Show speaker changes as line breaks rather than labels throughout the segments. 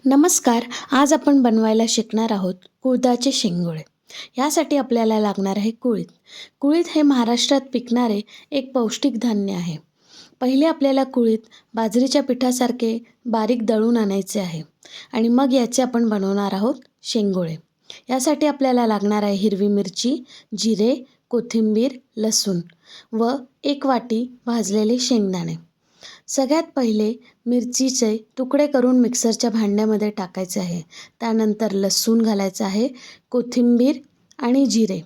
नमस्कार. आज आपण बनवायला शिकणार आहोत कुळथाचे शेंगोळे. यासाठी आपल्याला लागणार आहे कुळीथ. कुळीथ हे महाराष्ट्रात पिकणारे एक पौष्टिक धान्य आहे. पहिले आपल्याला कुळीथ बाजरीच्या पिठासारखे बारीक दळून आणायचे आहे आणि मग याचे आपण बनवणार आहोत शेंगोळे. यासाठी आपल्याला लागणार आहे हिरवी मिरची, जिरे, कोथिंबीर, लसूण व 1 वाटी भाजलेले शेंगदाणे. सगळ्यात पहिले मिरचीचे तुकडे करून मिक्सरच्या भांड्यामध्ये टाकायचे आहे. त्यानंतर लसूण घालायचं आहे, कोथिंबीर आणि जिरे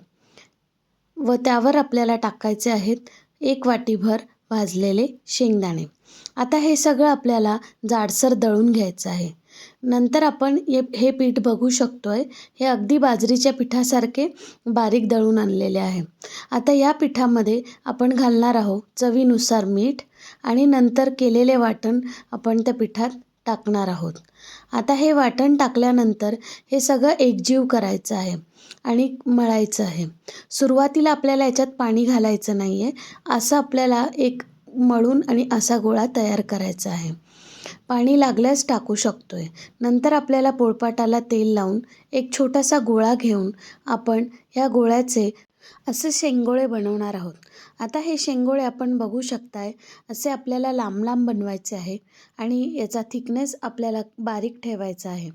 व त्यावर आपल्याला टाकायचे आहेत 1 वाटीभर भाजलेले शेंगदाणे. आता हे सगळं आपल्याला जाडसर दळून घ्यायचं आहे. नंतर आपण हे पीठ बघू शकतोय, हे अगदी बाजरीच्या पिठासारखे बारीक दळून आणलेले आहे. आता या पिठामध्ये आपण घालणार आहोत चवीनुसार मीठ आणि नंतर केलेले वाटण आपण त्या पिठात टाकणार आहोत. आता हे वाटण टाकल्यानंतर हे सगळं एकजीव करायचं आहे आणि मळायचं आहे. सुरुवातीला आपल्याला याच्यात पाणी घालायचं नाही आहे. असं आपल्याला एक मळून आणि असा गोळा तयार करायचा आहे. पाणी लागल्यास टाकू शकतोय. नंतर आपल्याला पोळपाटाला तेल लावून एक छोटासा गोळा घेऊन आपण ह्या गोळ्याचे असे शेंगोळे बनवणार आहोत. आता हे शेंगोळे आपण बघू शकताय, असे आपल्याला लांब लांब बनवायचे आहे आणि याचा थिकनेस आपल्याला बारीक ठेवायचा आहे.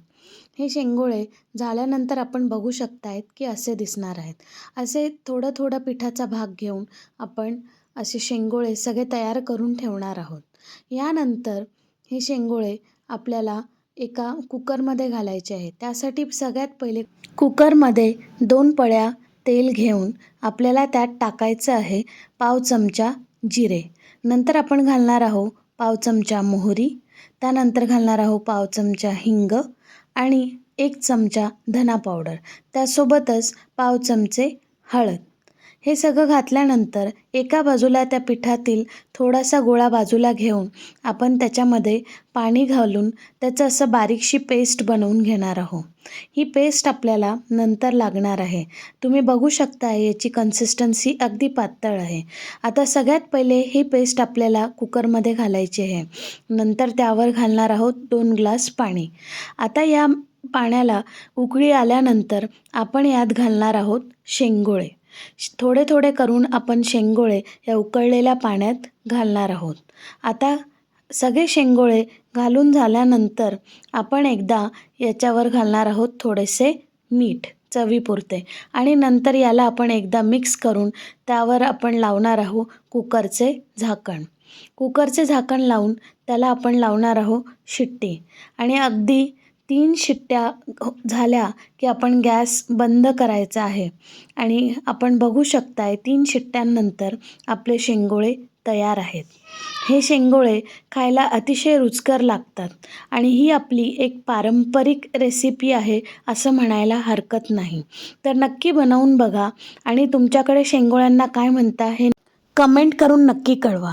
हे शेंगोळे झाल्यानंतर आपण बघू शकतायत की असे दिसणार आहेत. असे थोडं थोडं पिठाचा भाग घेऊन आपण असे शेंगोळे सगळे तयार करून ठेवणार आहोत. यानंतर हे शेंगोळे आपल्याला एका कुकरमध्ये घालायचे आहे. त्यासाठी सगळ्यात पहिले कुकरमध्ये 2 पळ्या तेल घेऊन आपल्याला त्यात टाकायचं आहे पाव चमचा जिरे. नंतर आपण घालणार आहोत पाव चमचा मोहरी. त्यानंतर घालणार आहोत पाव चमचा हिंग आणि 1 चमचा धना पावडर. त्यासोबतच पाव चमचे हळद. हे सगळं घातल्यानंतर एका बाजूला त्या पिठातील थोडासा गोळा बाजूला घेऊन आपण त्याच्यामध्ये पाणी घालून त्याचं असं बारीकशी पेस्ट बनवून घेणार आहोत. ही पेस्ट आपल्याला नंतर लागणार आहे. तुम्ही बघू शकता याची कन्सिस्टन्सी अगदी पातळ आहे. आता सगळ्यात पहिले ही पेस्ट आपल्याला कुकरमध्ये घालायची आहे. नंतर त्यावर घालणार आहोत 2 ग्लास पाणी. आता या पाण्याला उकळी आल्यानंतर आपण यात घालणार आहोत शेंगोळे. थोडे थोडे करून आपण शेंगोळे या उकळलेल्या पाण्यात घालणार आहोत. आता सगळे शेंगोळे घालून झाल्यानंतर आपण एकदा याच्यावर घालणार आहोत थोडेसे मीठ चवीपुरते आणि नंतर याला आपण एकदा मिक्स करून त्यावर आपण लावणार आहोत कुकरचे झाकण. कुकरचे झाकण लावून त्याला आपण लावणार आहोत शिट्टी आणि अगदी 3 शिट्ट्या झाल्या की आपण गॅस बंद करायचा आहे आणि आपण बघू शकताय 3 शिट्ट्यांनंतर आपले शेंगोळे तयार आहेत. हे शेंगोळे खायला अतिशय रुचकर लागतात आणि ही आपली एक पारंपरिक रेसिपी आहे असं म्हणायला हरकत नाही. तर नक्की बनवून बघा आणि तुमच्याकडे शेंगोळ्यांना काय म्हणता हे कमेंट करून नक्की कळवा.